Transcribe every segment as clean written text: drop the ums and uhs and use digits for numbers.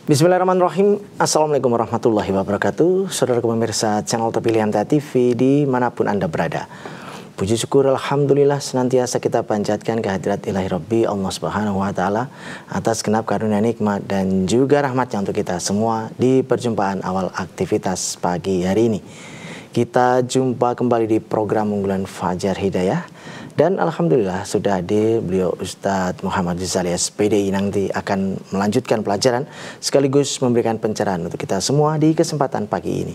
Bismillahirrahmanirrahim. Assalamualaikum warahmatullahi wabarakatuh. Saudara pemirsa channel terpilih MTA TV dimanapun Anda berada. Puji syukur Alhamdulillah senantiasa kita panjatkan kehadirat ilahi Rabbi Allah Subhanahu wa Ta'ala atas genap karunia nikmat dan juga rahmatnya untuk kita semua di perjumpaan awal aktivitas pagi hari ini. Kita jumpa kembali di program unggulan Fajar Hidayah. Dan Alhamdulillah sudah hadir beliau Ustadz Muhammad Ghazali SPDI, nanti akan melanjutkan pelajaran sekaligus memberikan pencerahan untuk kita semua di kesempatan pagi ini.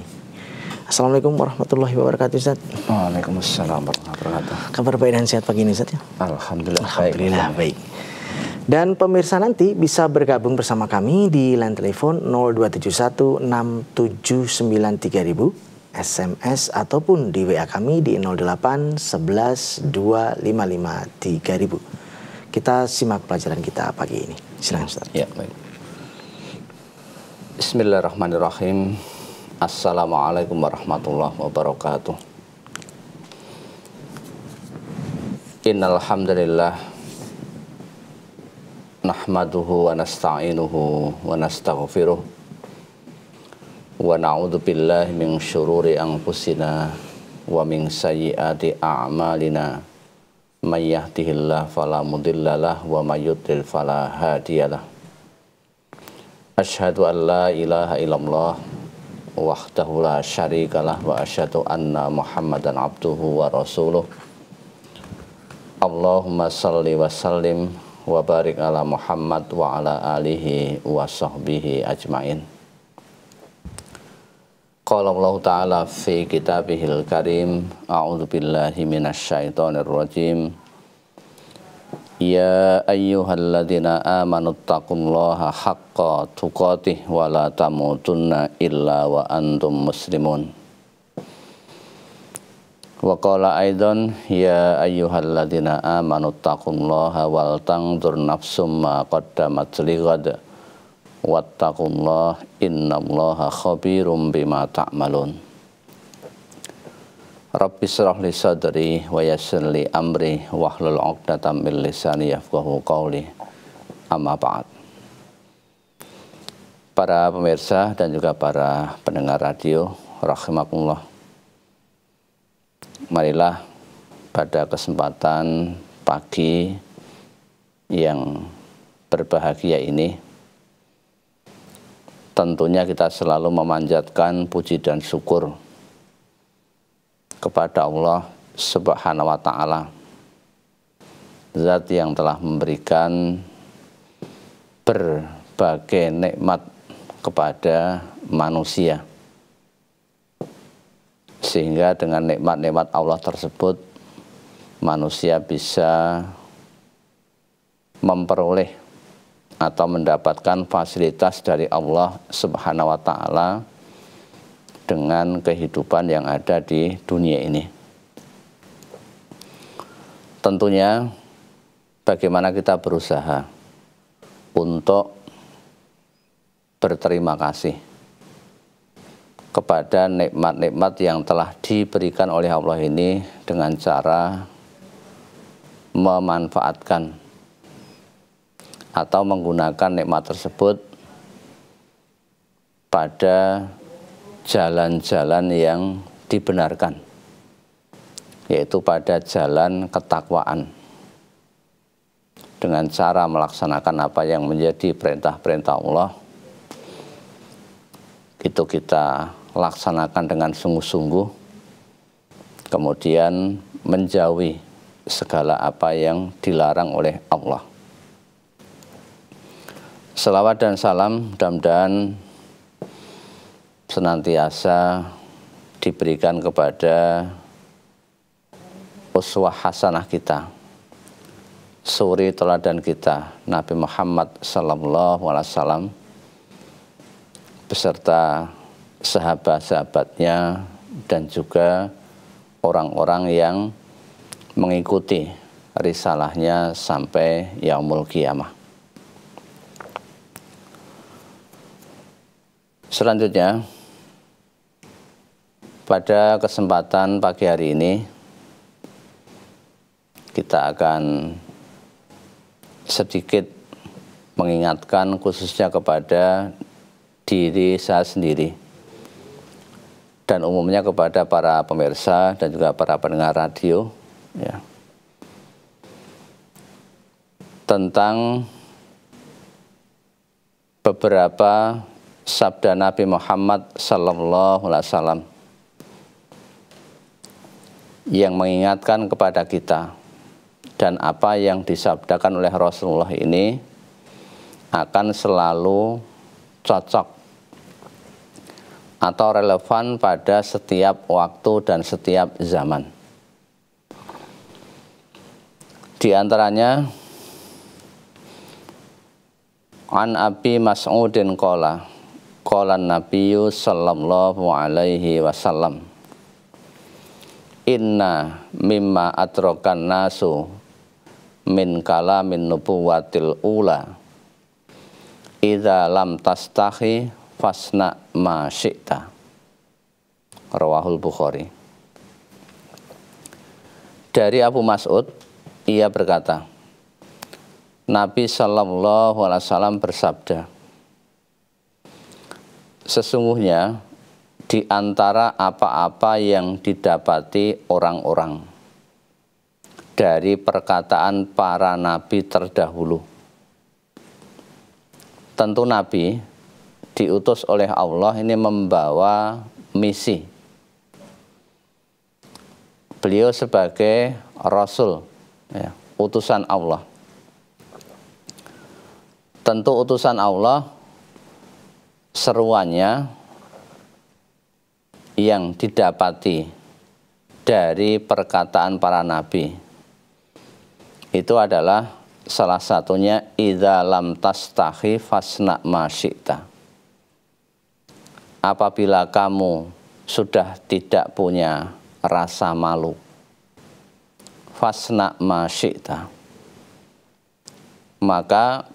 Assalamualaikum warahmatullahi wabarakatuh Ustadz. Waalaikumsalam warahmatullahi wabarakatuh. Kabar baik dan sehat pagi ini Ustadz ya? Alhamdulillah baik. Dan pemirsa nanti bisa bergabung bersama kami di line telepon 0271 679 3000, SMS ataupun di WA kami di 08 11 255 3000. Kita simak pelajaran kita pagi ini. Silakan Ustaz. Ya, baik. Bismillahirrahmanirrahim. Assalamualaikum warahmatullahi wabarakatuh. Innal hamdalillah nahmaduhu wa nasta'inuhu wa nastaghfiruh. Wa na'udzu billahi min syururi anfusina wa min sayyiati a'malina. May yahdihillahu fala mudhillalah wa may yudlil fala hadiyalah. Asyhadu an la ilaha illallah wahdahu la syarikalah wa asyhadu anna Muhammadan abduhu wa rasuluh. Allahumma shalli wa sallim wa barik ala Muhammad wa ala alihi wa sahbihi ajmain. Qala Allah Ta'ala fi kitabihil karim, a'udzu billahi minasyaitonir rajim. Ya ayyuhalladzina amanu taqullaha haqqa tuqatih wa la tamutunna illa wa antum muslimun. Wa qala aidan ya ayyuhalladzina amanu taqullaha wal tanzur nafsum ma qaddamat lighad. Wattaqullah innallaha khabirum bima ta'malun. Rabbi shrah li sadri wa yassir li amri wahlul 'uqdatam min lisani yafqahu qawli. Amma ba'd. Para pemirsa dan juga para pendengar radio rahimakumullah. Marilah pada kesempatan pagi yang berbahagia ini, tentunya kita selalu memanjatkan puji dan syukur kepada Allah Subhanahu wa Ta'ala, Zat yang telah memberikan berbagai nikmat kepada manusia, sehingga dengan nikmat-nikmat Allah tersebut manusia bisa memperoleh atau mendapatkan fasilitas dari Allah Subhanahu wa Ta'ala dengan kehidupan yang ada di dunia ini. Tentunya bagaimana kita berusaha untuk berterima kasih kepada nikmat-nikmat yang telah diberikan oleh Allah ini dengan cara memanfaatkan atau menggunakan nikmat tersebut pada jalan-jalan yang dibenarkan, yaitu pada jalan ketakwaan, dengan cara melaksanakan apa yang menjadi perintah-perintah Allah. Itu kita laksanakan dengan sungguh-sungguh, kemudian menjauhi segala apa yang dilarang oleh Allah. Selawat dan salam mudah-mudahan senantiasa diberikan kepada uswah hasanah kita, suri teladan kita, Nabi Muhammad SAW beserta sahabat-sahabatnya dan juga orang-orang yang mengikuti risalahnya sampai yaumul qiyamah. Selanjutnya, pada kesempatan pagi hari ini kita akan sedikit mengingatkan khususnya kepada diri saya sendiri dan umumnya kepada para pemirsa dan juga para pendengar radio, ya, tentang beberapa sabda Nabi Muhammad SAW yang mengingatkan kepada kita, dan apa yang disabdakan oleh Rasulullah ini akan selalu cocok atau relevan pada setiap waktu dan setiap zaman. Di antaranya an Abi Mas'udin qala Nabiyyu sallallahu alaihi wasallam inna mimma atrokan nasu min kalamin nubuwatil ula idza lam tastahi fasna ma syi'ta. Rawahul Bukhari. Dari Abu Mas'ud, ia berkata, Nabi sallallahu alaihi wasallam bersabda, sesungguhnya di antara apa-apa yang didapati orang-orang dari perkataan para nabi terdahulu. Tentu Nabi diutus oleh Allah ini membawa misi. Beliau sebagai Rasul, ya, utusan Allah. Tentu utusan Allah seruannya yang didapati dari perkataan para nabi itu adalah salah satunya idza lam tastahi fasna ma syi'ta. Apabila kamu sudah tidak punya rasa malu, fasna ma syi'ta, maka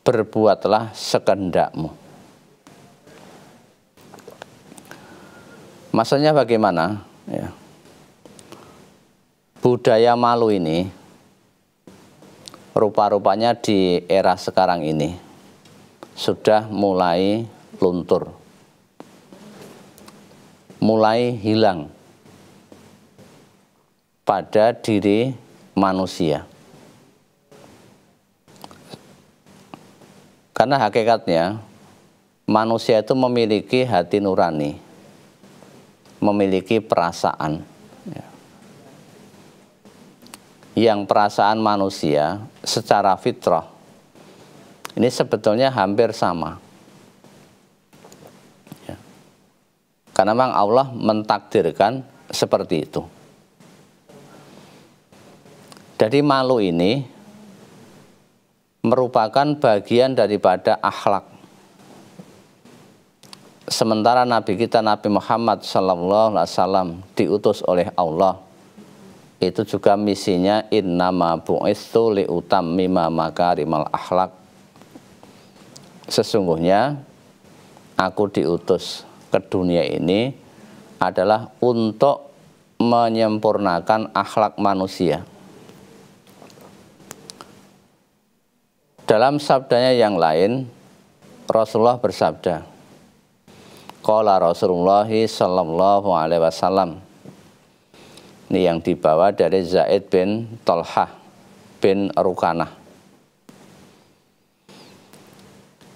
berbuatlah sekehendakmu. Maksudnya bagaimana? Ya. Budaya malu ini rupa-rupanya di era sekarang ini sudah mulai luntur, mulai hilang pada diri manusia. Karena hakikatnya manusia itu memiliki hati nurani, memiliki perasaan, ya, yang perasaan manusia secara fitrah ini sebetulnya hampir sama, ya. Karena memang Allah mentakdirkan seperti itu. Jadi malu ini merupakan bagian daripada akhlak. Sementara Nabi kita Nabi Muhammad SAW diutus oleh Allah, itu juga misinya innama bu'istu liutammima makarimal akhlak. Sesungguhnya aku diutus ke dunia ini adalah untuk menyempurnakan akhlak manusia. Dalam sabdanya yang lain, Rasulullah bersabda, qala Rasulullah sallallahu alaihi wasallam. Ini yang dibawa dari Zaid bin Talhah bin Rukanah.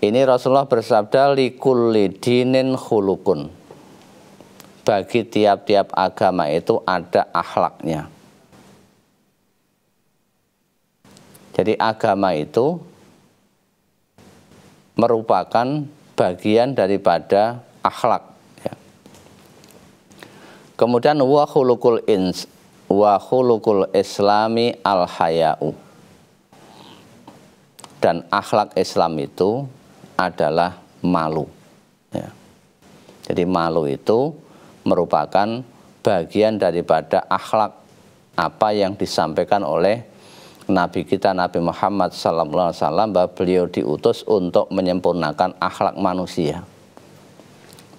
Ini Rasulullah bersabda, likulli dinin khulukun. Bagi tiap-tiap agama itu ada akhlaknya. Jadi agama itu merupakan bagian daripada akhlak, ya. Kemudian wa khuluqul islami al haya'u. Dan akhlak Islam itu adalah malu, ya. Jadi malu itu merupakan bagian daripada akhlak apa yang disampaikan oleh Nabi kita Nabi Muhammad SAW, bahwa beliau diutus untuk menyempurnakan akhlak manusia.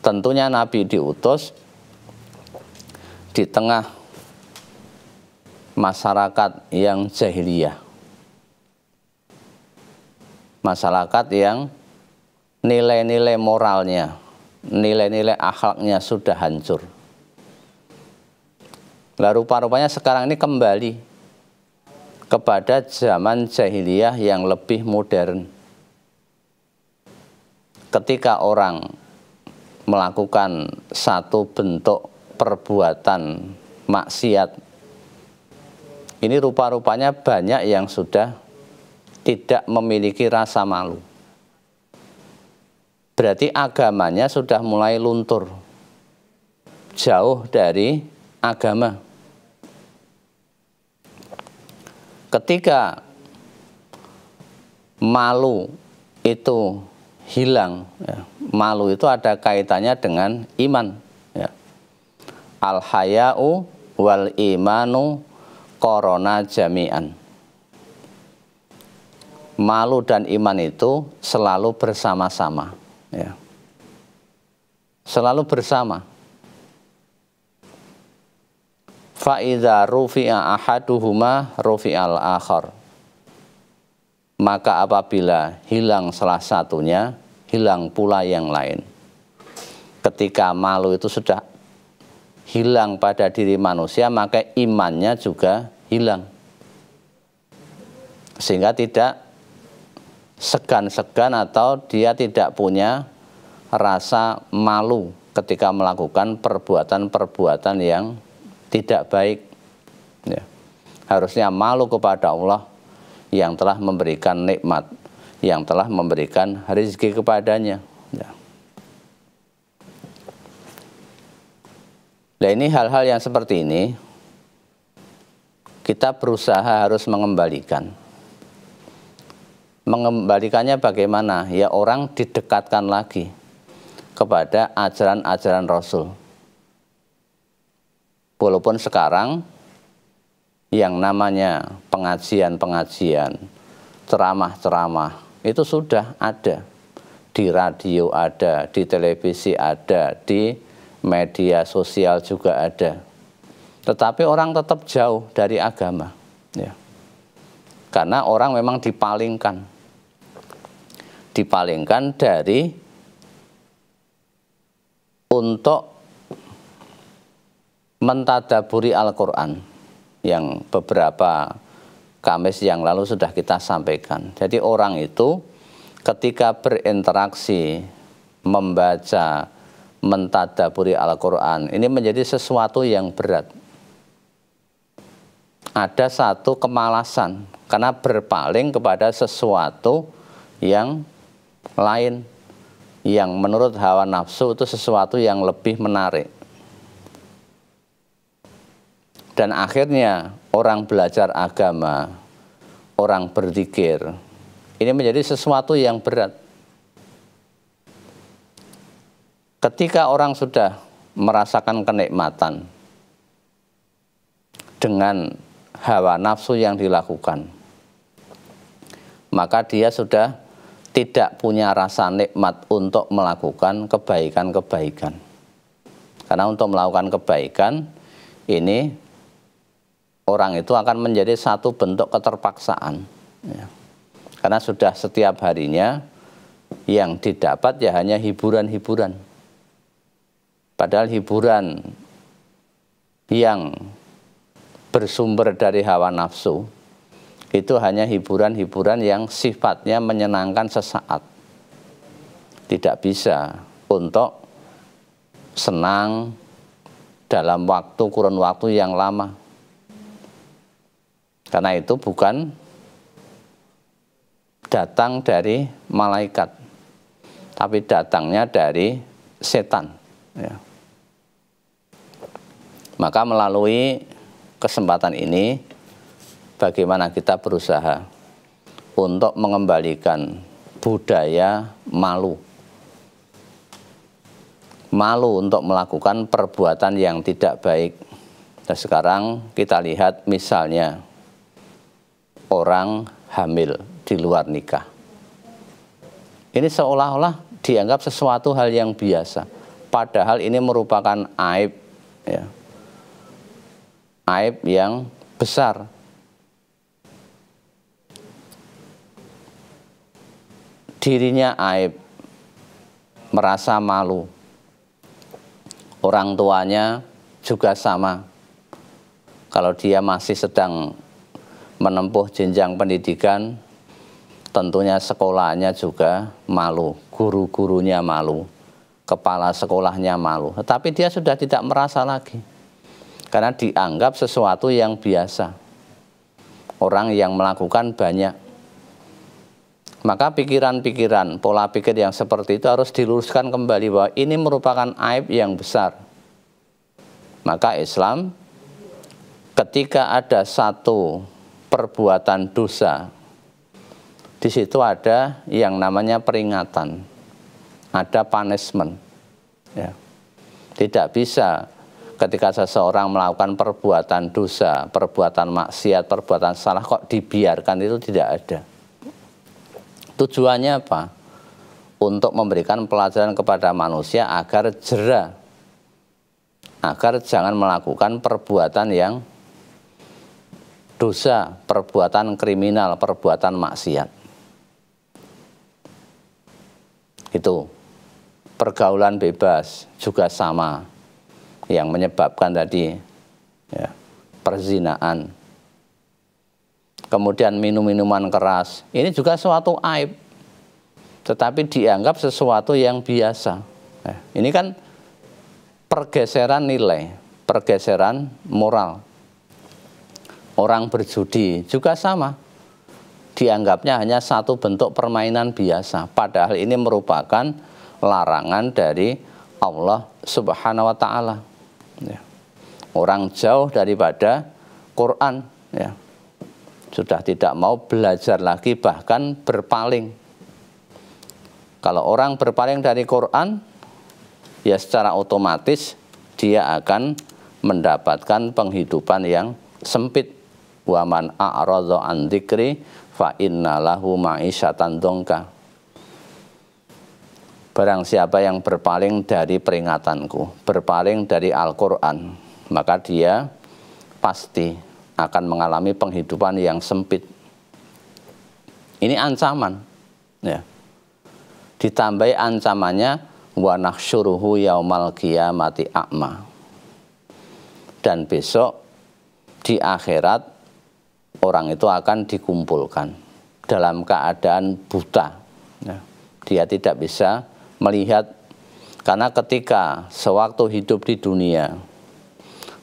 Tentunya Nabi diutus di tengah masyarakat yang jahiliyah, masyarakat yang nilai-nilai moralnya, nilai-nilai akhlaknya sudah hancur. Lah rupa-rupanya sekarang ini kembali kepada zaman jahiliyah yang lebih modern. Ketika orang melakukan satu bentuk perbuatan maksiat, ini rupa-rupanya banyak yang sudah tidak memiliki rasa malu. Berarti agamanya sudah mulai luntur, jauh dari agama. Ketika malu itu hilang, ya, malu itu ada kaitannya dengan iman, ya. Al-haya'u wal imanu korona jami'an. Malu dan iman itu selalu bersama-sama, ya. Selalu bersama. Fa'idha rufi'a ahaduhuma rufi'al akhar. Maka apabila hilang salah satunya, hilang pula yang lain. Ketika malu itu sudah hilang pada diri manusia, maka imannya juga hilang. Sehingga tidak segan-segan atau dia tidak punya rasa malu ketika melakukan perbuatan-perbuatan yang tidak baik, ya. Harusnya malu kepada Allah yang telah memberikan nikmat, yang telah memberikan rezeki kepadanya, ya. Nah, ini hal-hal yang seperti ini kita berusaha harus mengembalikan. Mengembalikannya bagaimana? Ya, orang didekatkan lagi kepada ajaran-ajaran Rasul. Walaupun sekarang yang namanya pengajian-pengajian, ceramah-ceramah itu sudah ada. Di radio ada, di televisi ada, di media sosial juga ada. Tetapi orang tetap jauh dari agama, ya. Karena orang memang dipalingkan dari untuk mentadaburi Al-Quran yang beberapa Kamis yang lalu sudah kita sampaikan. Jadi orang itu ketika berinteraksi, membaca, mentadaburi Al-Quran, ini menjadi sesuatu yang berat. Ada satu kemalasan karena berpaling kepada sesuatu yang lain, yang menurut hawa nafsu itu sesuatu yang lebih menarik. Dan akhirnya orang belajar agama, orang berzikir, ini menjadi sesuatu yang berat. Ketika orang sudah merasakan kenikmatan dengan hawa nafsu yang dilakukan, maka dia sudah tidak punya rasa nikmat untuk melakukan kebaikan-kebaikan. Karena untuk melakukan kebaikan, ini orang itu akan menjadi satu bentuk keterpaksaan, ya. Karena sudah setiap harinya yang didapat ya hanya hiburan-hiburan. Padahal hiburan yang bersumber dari hawa nafsu itu hanya hiburan-hiburan yang sifatnya menyenangkan sesaat. Tidak bisa untuk senang dalam kurun waktu yang lama. Karena itu bukan datang dari malaikat, tapi datangnya dari setan, ya. Maka melalui kesempatan ini, bagaimana kita berusaha untuk mengembalikan budaya malu. Malu untuk melakukan perbuatan yang tidak baik. Dan sekarang kita lihat misalnya orang hamil di luar nikah. Ini seolah-olah dianggap sesuatu hal yang biasa. Padahal ini merupakan aib, ya. Aib yang besar. Dirinya aib, merasa malu. Orang tuanya juga sama. Kalau dia masih sedang menempuh jenjang pendidikan, tentunya sekolahnya juga malu, guru-gurunya malu, kepala sekolahnya malu. Tetapi dia sudah tidak merasa lagi, karena dianggap sesuatu yang biasa. Orang yang melakukan banyak. Maka pikiran-pikiran, pola pikir yang seperti itu harus diluruskan kembali bahwa ini merupakan aib yang besar. Maka Islam ketika ada satu perbuatan dosa, di situ ada yang namanya peringatan, ada punishment. Ya. Tidak bisa ketika seseorang melakukan perbuatan dosa, perbuatan maksiat, perbuatan salah kok dibiarkan, itu tidak ada. Tujuannya apa? Untuk memberikan pelajaran kepada manusia agar jera, agar jangan melakukan perbuatan yang dosa, perbuatan kriminal, perbuatan maksiat. Itu. Pergaulan bebas juga sama, yang menyebabkan tadi ya, perzinaan. Kemudian minum-minuman keras, ini juga suatu aib, tetapi dianggap sesuatu yang biasa. Nah, ini kan pergeseran nilai, pergeseran moral. Orang berjudi juga sama, dianggapnya hanya satu bentuk permainan biasa, padahal ini merupakan larangan dari Allah Subhanahu wa Ta'ala. Ya. Orang jauh daripada Quran, ya. Sudah tidak mau belajar lagi, bahkan berpaling. Kalau orang berpaling dari Quran, ya secara otomatis dia akan mendapatkan penghidupan yang sempit. Wa man a'radha an dzikri fa inna lahu ma'isyatan dongka. Barang siapa yang berpaling dari peringatanku, berpaling dari Al-Quran, maka dia pasti akan mengalami penghidupan yang sempit. Ini ancaman, ya. Ditambahi ancamannya wa nahsyuruhu yaumal qiyamati a'ma. Dan besok di akhirat orang itu akan dikumpulkan dalam keadaan buta, ya. Dia tidak bisa melihat, karena ketika sewaktu hidup di dunia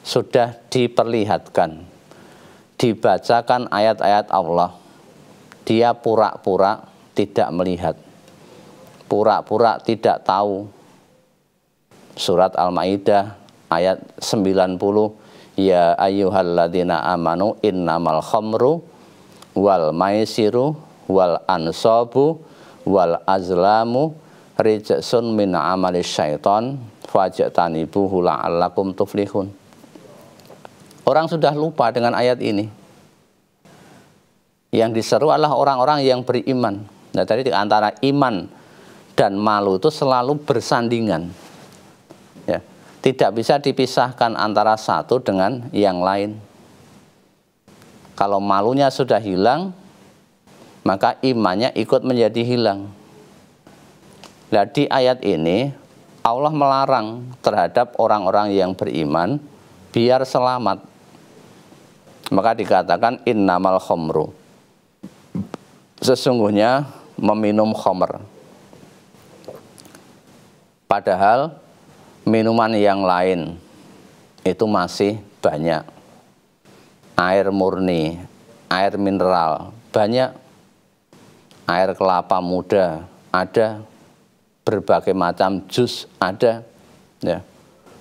sudah diperlihatkan, dibacakan ayat-ayat Allah, dia pura-pura tidak melihat, pura-pura tidak tahu. Surat Al-Maidah ayat 90, ya ayyuhalladzina amanu innamal khamru wal maisiru wal ansabu wal azlamu rijsun min amalis syaiton fajtanibuhu la'allakum tuflihun. Orang sudah lupa dengan ayat ini. Yang diseru adalah orang-orang yang beriman. Nah, tadi di antara iman dan malu itu selalu bersandingan. Ya, tidak bisa dipisahkan antara satu dengan yang lain. Kalau malunya sudah hilang, maka imannya ikut menjadi hilang. Nah, di ayat ini Allah melarang terhadap orang-orang yang beriman biar selamat. Maka dikatakan innamal khamru, sesungguhnya meminum khamr. Padahal minuman yang lain itu masih banyak. Air murni, air mineral banyak, air kelapa muda ada, berbagai macam jus ada, ya.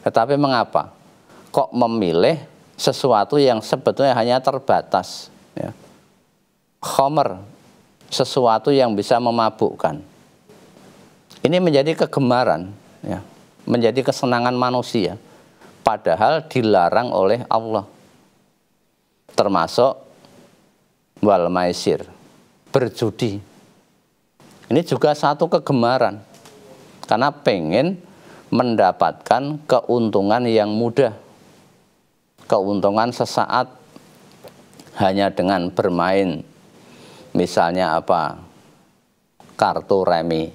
Tetapi mengapa kok memilih sesuatu yang sebetulnya hanya terbatas, ya. Khamr, sesuatu yang bisa memabukkan. Ini menjadi kegemaran, ya, menjadi kesenangan manusia, padahal dilarang oleh Allah. Termasuk wal maisir, berjudi. Ini juga satu kegemaran, karena pengen mendapatkan keuntungan yang mudah, keuntungan sesaat hanya dengan bermain, misalnya apa, kartu remi,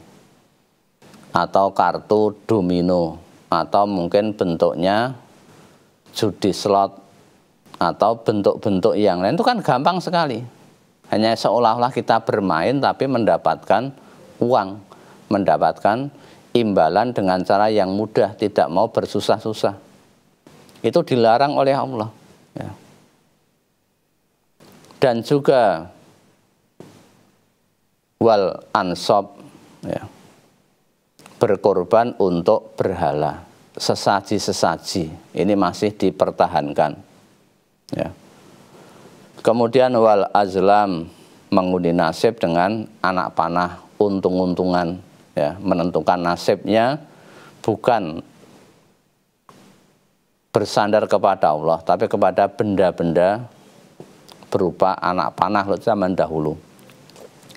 atau kartu domino, atau mungkin bentuknya judi slot, atau bentuk-bentuk yang lain, itu kan gampang sekali. Hanya seolah-olah kita bermain tapi mendapatkan uang, mendapatkan imbalan dengan cara yang mudah, tidak mau bersusah-susah. Itu dilarang oleh Allah. Ya. Dan juga wal ansab, ya, berkorban untuk berhala, sesaji-sesaji, ini masih dipertahankan. Ya. Kemudian wal azlam, mengundi nasib dengan anak panah, untung-untungan, ya, menentukan nasibnya bukan bersandar kepada Allah, tapi kepada benda-benda berupa anak panah zaman dahulu.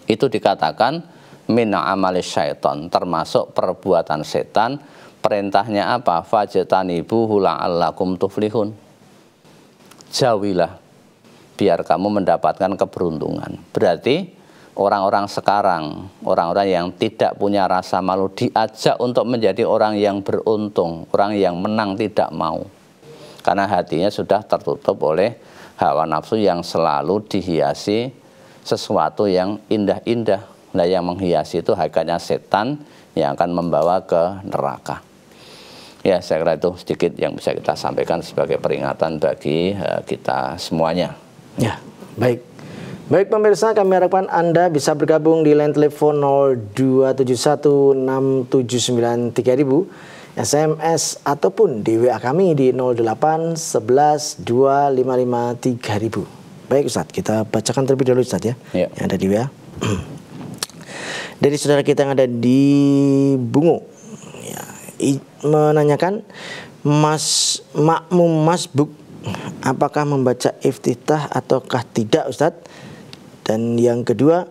Itu dikatakan min amali syaitan, termasuk perbuatan setan. Perintahnya apa? Fajtanibuhu la'allakum tuflihun. Jauhilah biar kamu mendapatkan keberuntungan. Berarti orang-orang sekarang, orang-orang yang tidak punya rasa malu, diajak untuk menjadi orang yang beruntung, orang yang menang tidak mau. Karena hatinya sudah tertutup oleh hawa nafsu yang selalu dihiasi sesuatu yang indah-indah. Nah, yang menghiasi itu hakikatnya setan yang akan membawa ke neraka. Ya, saya kira itu sedikit yang bisa kita sampaikan sebagai peringatan bagi kita semuanya. Ya, baik. Baik pemirsa, kami harapkan Anda bisa bergabung di line telepon 02716793000, SMS ataupun di WA kami di 08112553.000. Baik Ustadz, kita bacakan terlebih dahulu Ustadz ya, yang ada di WA. Dari saudara kita yang ada di Bungo, ya, menanyakan makmum masbuk apakah membaca iftitah ataukah tidak Ustadz? Dan yang kedua,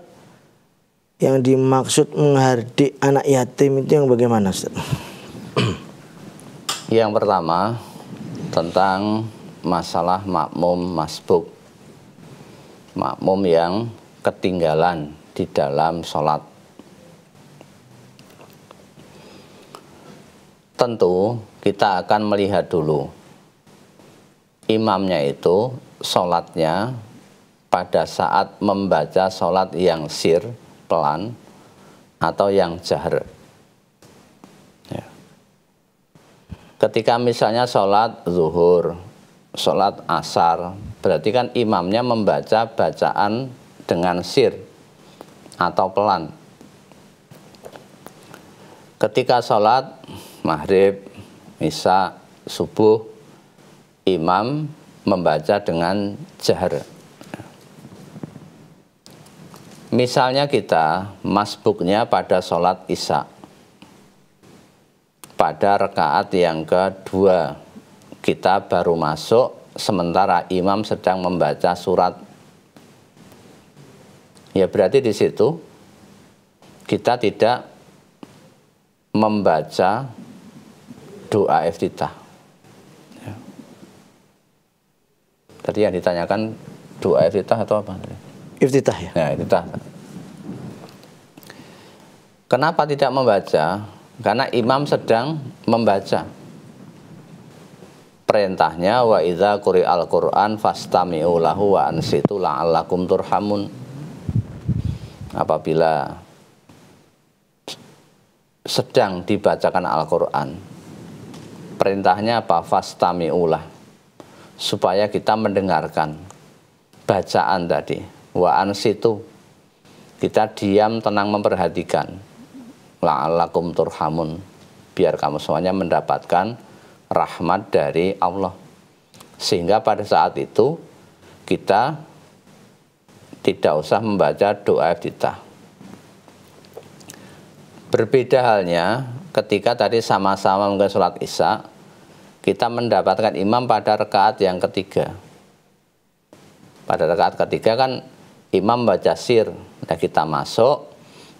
yang dimaksud menghardik anak yatim itu yang bagaimana Ustadz? Yang pertama tentang masalah makmum masbuk, makmum yang ketinggalan di dalam sholat. Tentu kita akan melihat dulu imamnya itu sholatnya pada saat membaca sholat yang sir, pelan, atau yang jahar. Ya. Ketika misalnya sholat zuhur, sholat asar, berarti kan imamnya membaca bacaan dengan sir atau pelan. Ketika sholat maghrib, isya, subuh, imam membaca dengan jahar. Misalnya kita masbuknya pada sholat isya, pada rakaat yang kedua kita baru masuk sementara imam sedang membaca surat. Ya berarti di situ kita tidak membaca doa iftitah. Ya. Tadi yang ditanyakan doa iftitah atau apa? Iftitah ya. Ya, iftitah. Kenapa tidak membaca? Karena imam sedang membaca. Perintahnya wa idza quri'al Qur'an fastami'u lahu wa ansitu la'allakum turhamun. Apabila sedang dibacakan Al-Qur'an, perintahnya apa? Fastami'ulah, supaya kita mendengarkan bacaan tadi. Wa ansitu, kita diam tenang memperhatikan. La'allakum turhamun, biar kamu semuanya mendapatkan rahmat dari Allah. Sehingga pada saat itu kita tidak usah membaca doa iftitah. Berbeda halnya ketika tadi sama-sama mengikuti sholat isya, kita mendapatkan imam pada rakaat yang ketiga. Pada rakaat ketiga kan imam baca sir, nah kita masuk,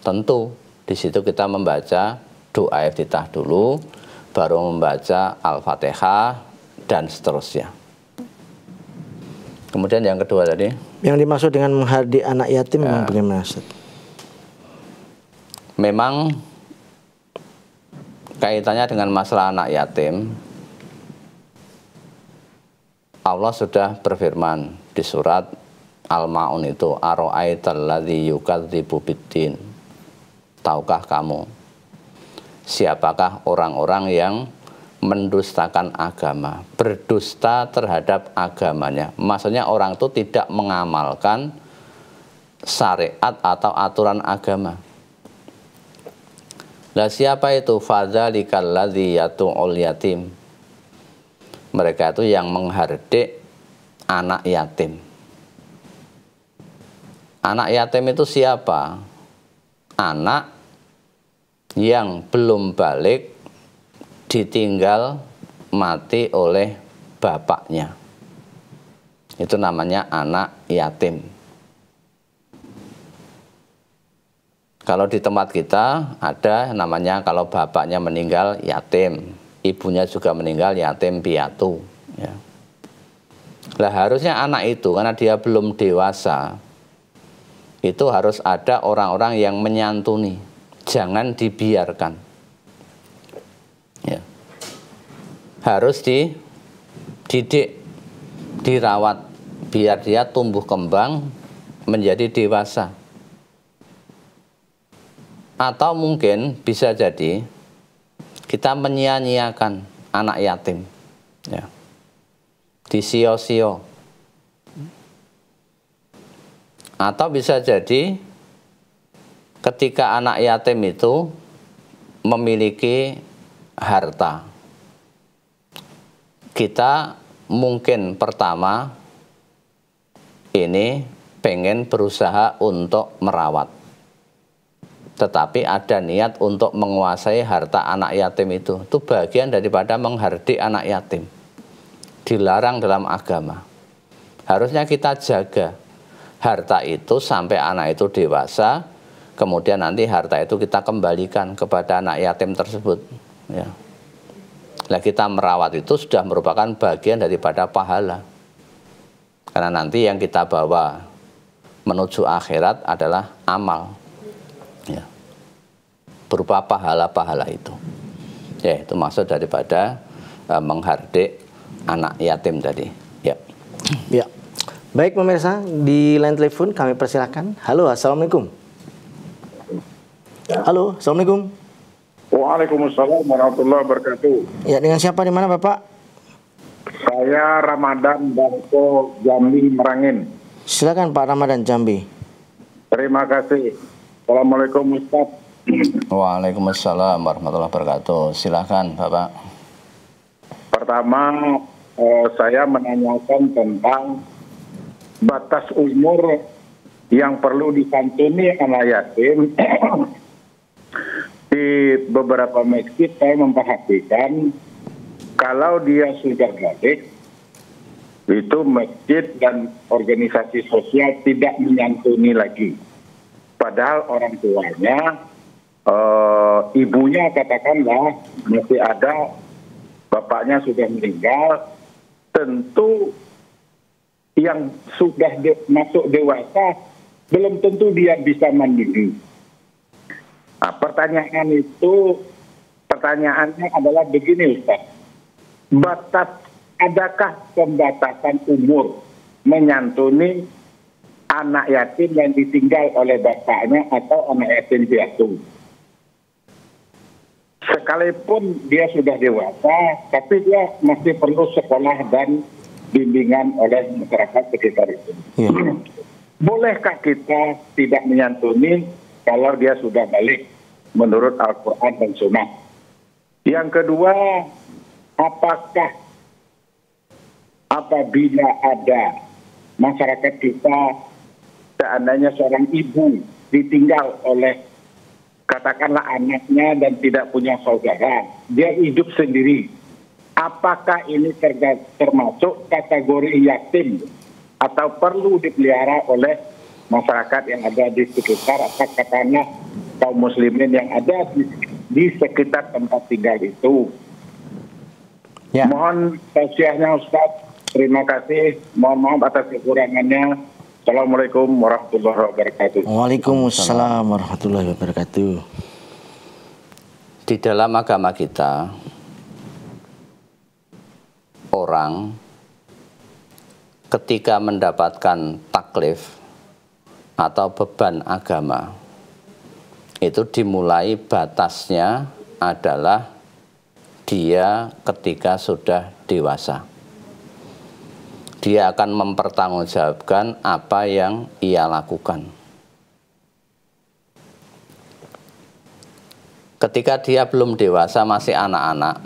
tentu di situ kita membaca doa iftitah dulu, baru membaca Al-Fatihah dan seterusnya. Kemudian yang kedua tadi, yang dimaksud dengan menghardik anak yatim bagaimana Ustaz? Memang kaitannya dengan masalah anak yatim, Allah sudah berfirman di surat Al-Ma'un itu, ara'aital ladzi yukadzibu biddin. Tahukah kamu siapakah orang-orang yang mendustakan agama, berdusta terhadap agamanya? Maksudnya orang itu tidak mengamalkan syariat atau aturan agama. Lah siapa itu? Fadzalikal ladzi yatu'ul yatim. Mereka itu yang menghardik anak yatim. Anak yatim itu siapa? Anak yang belum balik ditinggal mati oleh bapaknya. Itu namanya anak yatim. Kalau di tempat kita ada namanya, kalau bapaknya meninggal yatim, ibunya juga meninggal yatim piatu. Ya. Lah harusnya anak itu karena dia belum dewasa, itu harus ada orang-orang yang menyantuni, jangan dibiarkan. Ya. Harus dididik, dirawat, biar dia tumbuh kembang menjadi dewasa. Atau mungkin bisa jadi kita menyia-nyiakan anak yatim, ya, disio-sio. Atau bisa jadi ketika anak yatim itu memiliki harta, kita mungkin pertama ini pengen berusaha untuk merawat, tetapi ada niat untuk menguasai harta anak yatim itu bagian daripada menghardik anak yatim. Dilarang dalam agama. Harusnya kita jaga harta itu sampai anak itu dewasa, kemudian nanti harta itu kita kembalikan kepada anak yatim tersebut. Ya. Nah, kita merawat itu sudah merupakan bagian daripada pahala. Karena nanti yang kita bawa menuju akhirat adalah amal. Ya. Berupa pahala-pahala itu. Ya, itu maksud daripada menghardik anak yatim tadi. Ya. Ya. Baik pemirsa, di line telepon kami persilahkan. Halo, assalamualaikum. Halo, assalamualaikum. Waalaikumsalam warahmatullahi wabarakatuh. Ya, dengan siapa di mana Bapak? Saya Ramadan Bangko Jambi Merangin. Silakan Pak Ramadan Jambi. Terima kasih. Assalamualaikum Ustaz. Waalaikumsalam warahmatullahi wabarakatuh. Silakan Bapak. Pertama, saya menanyakan tentang batas umur yang perlu disantuni anak yatim. Di beberapa masjid saya memperhatikan kalau dia sudah balik, itu masjid dan organisasi sosial tidak menyantuni lagi. Padahal orang tuanya, ibunya katakanlah masih ada, bapaknya sudah meninggal, tentu yang sudah masuk dewasa belum tentu dia bisa mandiri. Nah, pertanyaannya adalah begini Ustaz, adakah pembatasan umur menyantuni anak yatim yang ditinggal oleh bapaknya atau anak yatim piatu? Sekalipun dia sudah dewasa, tapi dia masih perlu sekolah dan bimbingan oleh masyarakat sekitar itu. Ya. Bolehkah kita tidak menyantuni kalau dia sudah balik menurut Al-Quran dan Sunnah? Yang kedua, apakah apabila ada masyarakat kita, seandainya seorang ibu ditinggal oleh katakanlah anaknya dan tidak punya saudara, dia hidup sendiri, apakah ini termasuk kategori yatim atau perlu dipelihara oleh masyarakat yang ada di sekitar, atau katakanlah kaum muslimin yang ada di sekitar tempat tinggal itu? Ya. Mohon tausiahnya Ustaz. Terima kasih. Mohon maaf atas kekurangannya. Assalamualaikum warahmatullahi wabarakatuh. Waalaikumsalam warahmatullahi wabarakatuh. Di dalam agama kita, orang ketika mendapatkan taklif atau beban agama, itu dimulai batasnya adalah dia ketika sudah dewasa. Dia akan mempertanggungjawabkan apa yang ia lakukan. Ketika dia belum dewasa, masih anak-anak,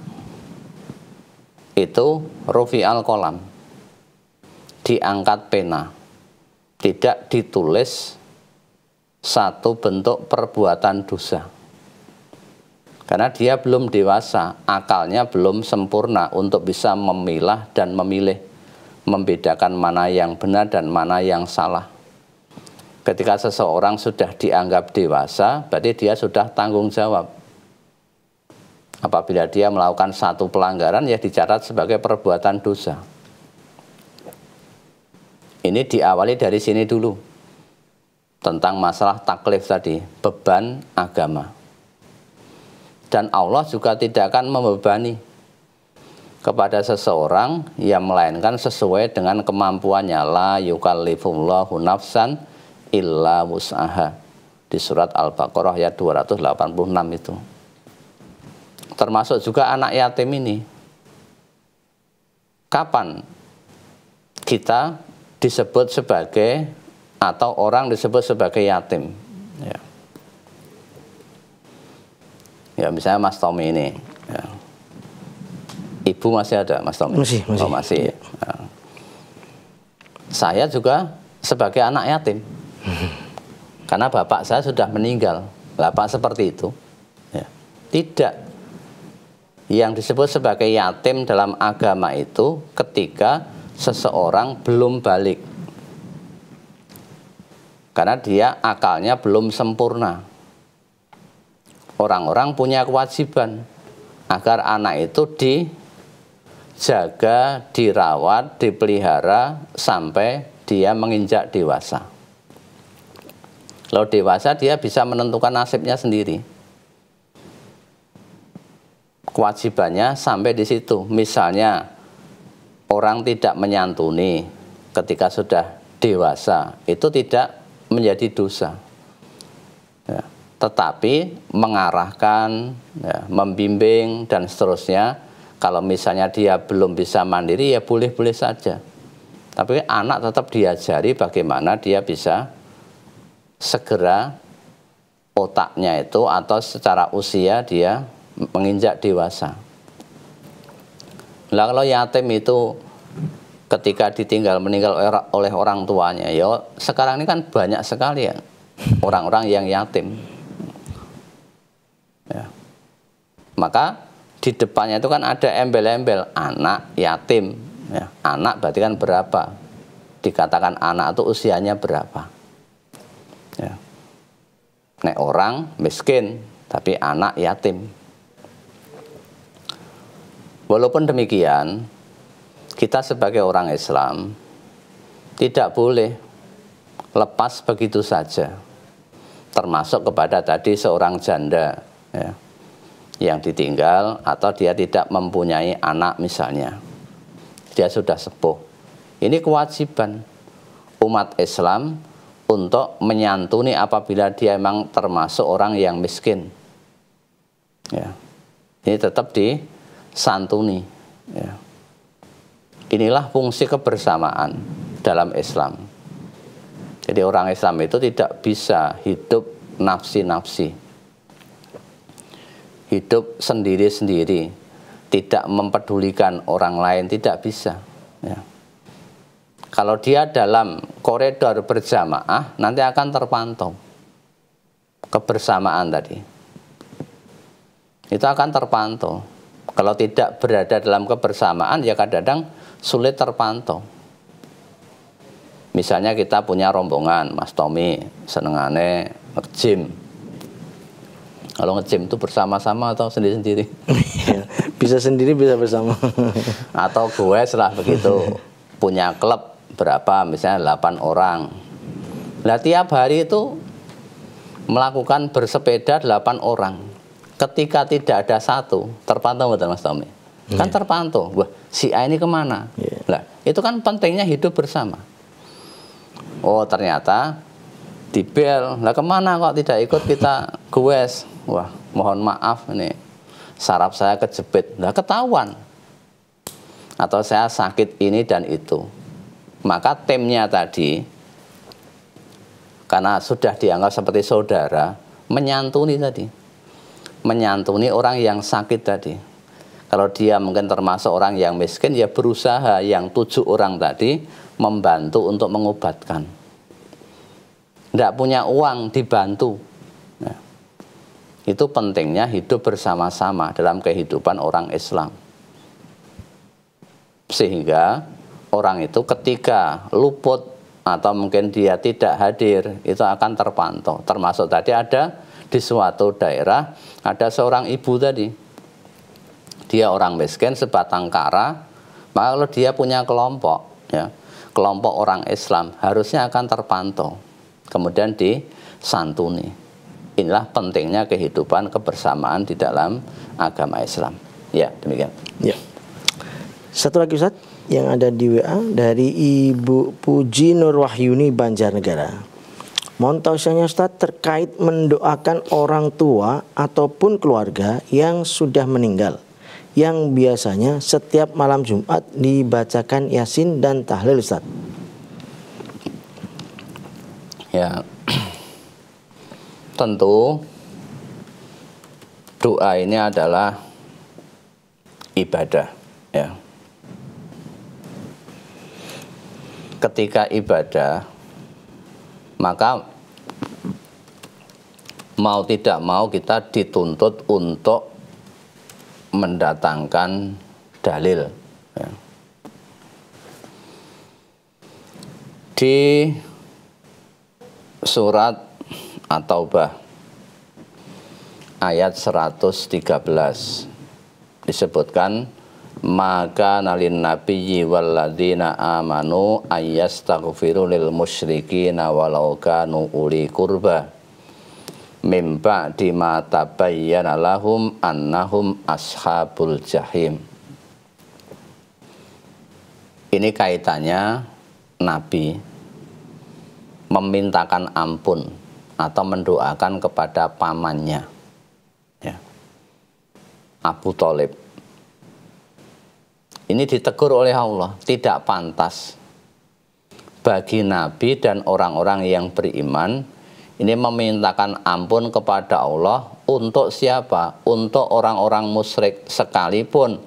itu rufi'al qalam, diangkat pena, tidak ditulis satu bentuk perbuatan dosa. Karena dia belum dewasa, akalnya belum sempurna untuk bisa memilah dan memilih, membedakan mana yang benar dan mana yang salah. Ketika seseorang sudah dianggap dewasa, berarti dia sudah tanggung jawab. Apabila dia melakukan satu pelanggaran, ya dicatat sebagai perbuatan dosa. Ini diawali dari sini dulu, tentang masalah taklif tadi, beban agama. Dan Allah juga tidak akan membebani kepada seseorang yang melainkan sesuai dengan kemampuannya. La yukallifullahu nafsan illa wus'aha, di surat Al-Baqarah ayat 286 itu. Termasuk juga anak yatim ini. Kapan kita disebut sebagai, atau orang disebut sebagai yatim? Ya misalnya Mas Tommy ini, ya. Ibu masih ada, Mas Tommy? Masih. Oh, masih. Ya. Saya juga sebagai anak yatim, karena bapak saya sudah meninggal. Bapak seperti itu? Ya. Tidak. Yang disebut sebagai yatim dalam agama itu ketika seseorang belum balik, karena dia akalnya belum sempurna. Orang-orang punya kewajiban agar anak itu dijaga, dirawat, dipelihara sampai dia menginjak dewasa. Kalau dewasa dia bisa menentukan nasibnya sendiri. Kewajibannya sampai di situ. Misalnya orang tidak menyantuni ketika sudah dewasa, itu tidak menjadi dosa. Ya. Tetapi mengarahkan, ya, membimbing dan seterusnya, kalau misalnya dia belum bisa mandiri, ya boleh-boleh saja. Tapi anak tetap diajari bagaimana dia bisa segera otaknya itu atau secara usia dia menginjak dewasa. Nah, kalau yatim itu ketika ditinggal meninggal oleh orang tuanya, ya sekarang ini kan banyak sekali ya orang-orang yang yatim. Ya. Maka di depannya itu kan ada embel-embel anak yatim. Ya. Anak berarti kan berapa? Dikatakan anak itu usianya berapa? Ya. Nek orang miskin, tapi anak yatim. Walaupun demikian, kita sebagai orang Islam tidak boleh lepas begitu saja. Termasuk kepada tadi seorang janda, ya, yang ditinggal atau dia tidak mempunyai anak misalnya. Dia sudah sepuh. Ini kewajiban umat Islam untuk menyantuni apabila dia memang termasuk orang yang miskin. Ya. Ini tetap disantuni. Ya. Inilah fungsi kebersamaan dalam Islam. Jadi orang Islam itu tidak bisa hidup nafsi-nafsi, hidup sendiri-sendiri, tidak mempedulikan orang lain, tidak bisa. Ya. Kalau dia dalam koridor berjamaah, nanti akan terpantau kebersamaan tadi. Itu akan terpantau. Kalau tidak berada dalam kebersamaan, ya kadang-kadang sulit terpantau. Misalnya kita punya rombongan, Mas Tommy senengane nge-gym. Kalau nge-gym itu bersama-sama atau sendiri-sendiri? Bisa sendiri, bisa bersama. Atau gue setelah begitu punya klub berapa, misalnya 8 orang. Nah tiap hari itu melakukan bersepeda 8 orang. ketika tidak ada satu, terpantau betul Mas Tommy? Kan terpantau, wah si A ini kemana? Lah, itu kan pentingnya hidup bersama. Oh ternyata di bel, lah kemana kok tidak ikut kita goes? Wah mohon maaf ini saraf saya kejepit, lah ketahuan. Atau saya sakit ini dan itu. Maka timnya tadi, karena sudah dianggap seperti saudara, menyantuni tadi. Menyantuni orang yang sakit tadi. Kalau dia mungkin termasuk orang yang miskin, ya berusaha yang 7 orang tadi membantu untuk mengobatkan. Tidak punya uang, dibantu. Nah, itu pentingnya hidup bersama-sama dalam kehidupan orang Islam. Sehingga orang itu ketika luput atau mungkin dia tidak hadir, itu akan terpantau. Termasuk tadi ada di suatu daerah, ada seorang ibu tadi. Dia orang miskin, sebatang kara, maka kalau dia punya kelompok, ya, kelompok orang Islam, harusnya akan terpantau. Kemudian disantuni. Inilah pentingnya kehidupan kebersamaan di dalam agama Islam. Ya, demikian. Ya. Satu lagi Ustaz, yang ada di WA dari Ibu Puji Nurwahyuni Banjarnegara. Mohon tausiahnya Ustaz terkait mendoakan orang tua ataupun keluarga yang sudah meninggal, yang biasanya setiap malam Jumat dibacakan Yasin dan tahlil Ustaz. Ya, tentu doa ini adalah ibadah, ya. Ketika ibadah, maka mau tidak mau kita dituntut untuk mendatangkan dalil, ya. Di surat At-Taubah ayat 113 disebutkan, maka nalin nabiyyi walladzina amanu ayyastaghfiru lil musyrikina walau kanu uli qurba mim ba'di ma tabayyana lahum annahum ashabul jahim. Ini kaitannya Nabi memintakan ampun atau mendoakan kepada pamannya, ya, Abu Thalib. Ini ditegur oleh Allah, tidak pantas bagi Nabi dan orang-orang yang beriman ini memintakan ampun kepada Allah untuk siapa? Untuk orang-orang musyrik, sekalipun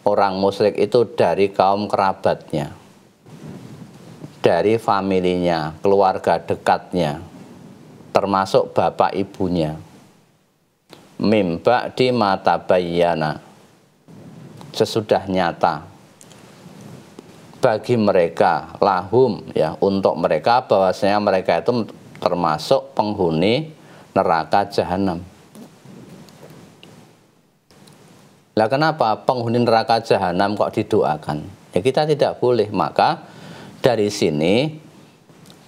orang musyrik itu dari kaum kerabatnya, dari familinya, keluarga dekatnya, termasuk bapak ibunya. Mim ba'di ma tabayyana, sesudah nyata bagi mereka, lahum, ya, untuk mereka bahwasanya mereka itu termasuk penghuni neraka jahanam. Lah kenapa penghuni neraka jahanam kok didoakan? Ya kita tidak boleh. Maka dari sini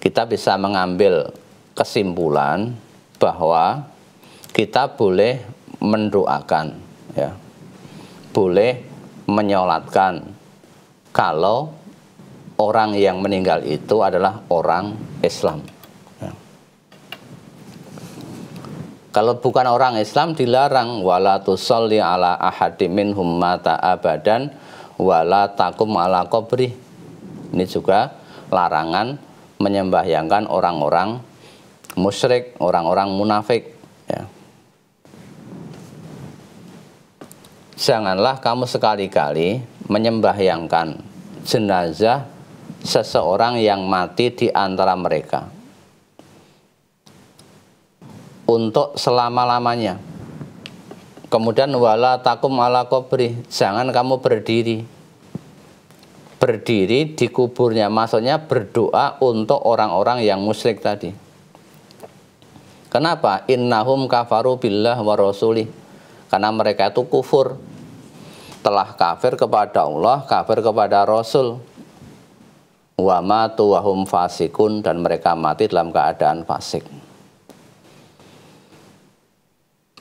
kita bisa mengambil kesimpulan bahwa kita boleh mendoakan, ya, boleh menyolatkan kalau orang yang meninggal itu adalah orang Islam. Kalau bukan orang Islam dilarang, wala tusolli ala ahadim minhum mata abadan wala takum ala qabri. Ini juga larangan menyembahyangkan orang-orang musyrik, orang-orang munafik, ya. Janganlah kamu sekali-kali menyembahyangkan jenazah seseorang yang mati di antara mereka untuk selama-lamanya. Kemudian wala takum ala qabri, jangan kamu berdiri di kuburnya, maksudnya berdoa untuk orang-orang yang musyrik tadi. Kenapa? Innahum kafaru billah wa rasulih, karena mereka itu kufur, telah kafir kepada Allah, kafir kepada Rasul. Wa matu wa hum fasikun, dan mereka mati dalam keadaan fasik.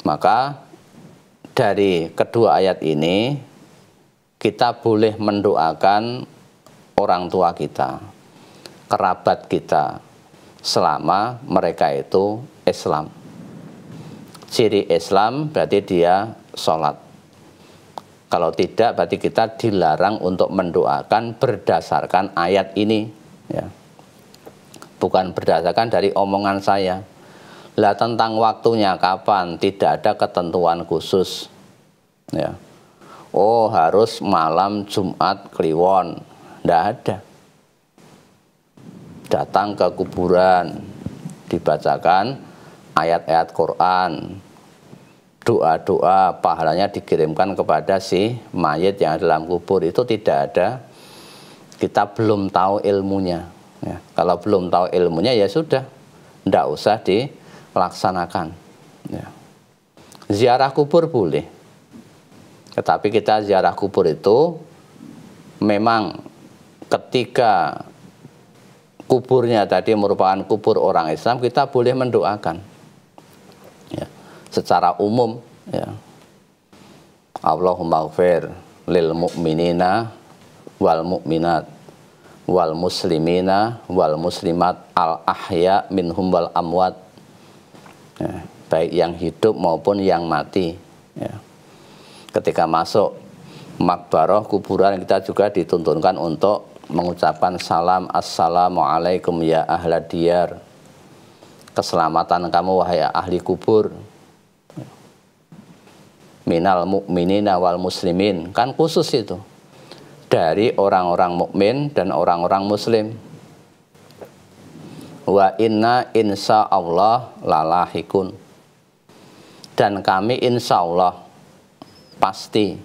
Maka dari kedua ayat ini kita boleh mendoakan orang tua kita, kerabat kita, selama mereka itu Islam. Ciri Islam berarti dia sholat. Kalau tidak berarti kita dilarang untuk mendoakan berdasarkan ayat ini, ya. Bukan berdasarkan dari omongan saya. Lah tentang waktunya kapan, tidak ada ketentuan khusus, ya. Oh harus malam Jumat Kliwon, tidak ada. Datang ke kuburan, dibacakan ayat-ayat Quran, doa-doa, pahalanya dikirimkan kepada si mayit yang dalam kubur, itu tidak ada. Kita belum tahu ilmunya, ya. Kalau belum tahu ilmunya ya sudah, tidak usah dilaksanakan, ya. Ziarah kubur boleh, tetapi kita ziarah kubur itu memang ketika kuburnya tadi merupakan kubur orang Islam, kita boleh mendoakan, ya, secara umum, ya. Allahumma ghfir lil mu'minina wal mu'minat wal muslimina wal muslimat al ahya minhum wal amwat, ya, baik yang hidup maupun yang mati, ya. Ketika masuk makbarah kuburan kita juga dituntunkan untuk mengucapkan salam, assalamualaikum ya ahla diyar, keselamatan kamu wahai ahli kubur, minal mu'minina wal muslimin, kan khusus itu, dari orang-orang mukmin dan orang-orang muslim. Wa inna insya Allah lalahikun, dan kami insya Allah pasti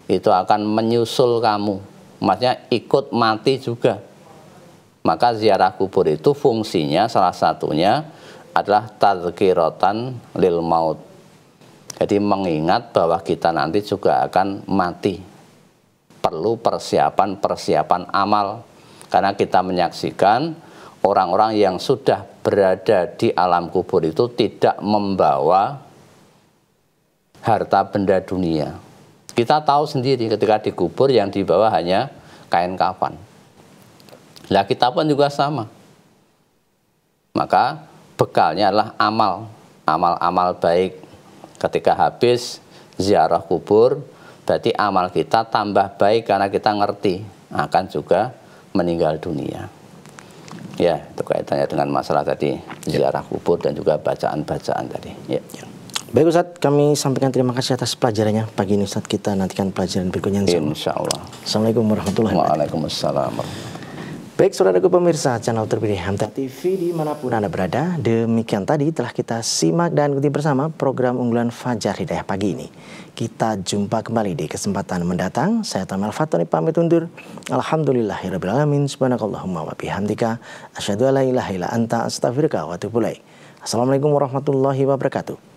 itu akan menyusul kamu, maksudnya ikut mati juga. Maka ziarah kubur itu fungsinya salah satunya adalah tadzkiratan lil maut. Jadi mengingat bahwa kita nanti juga akan mati. Perlu persiapan amal, karena kita menyaksikan orang-orang yang sudah berada di alam kubur itu tidak membawa harta benda dunia. Kita tahu sendiri ketika dikubur yang dibawa hanya kain kafan. Lah kita pun juga sama. Maka bekalnya adalah amal baik. Ketika habis ziarah kubur, berarti amal kita tambah baik karena kita ngerti akan juga meninggal dunia. Ya, itu kaitannya dengan masalah tadi ziarah kubur dan juga bacaan-bacaan tadi. Ya. Baik Ustadz, kami sampaikan terima kasih atas pelajarannya pagi ini Ustadz. Kita nantikan pelajaran berikutnya. Insya Allah. Assalamualaikum warahmatullahi wabarakatuh. Waalaikumsalam. Baik saudaraku pemirsa channel terpilih Hamzah TV dimanapun Anda berada, demikian tadi telah kita simak dan ikuti bersama program unggulan Fajar Hidayah pagi ini. Kita jumpa kembali di kesempatan mendatang. Saya Tamal Fatoni pamit undur. Alhamdulillahirrabbilalamin. Subhanakallahumma wa bihamdika asyhadu an la ilaha illa anta astaghfiruka wa atubu ilaik. Assalamualaikum warahmatullahi wabarakatuh.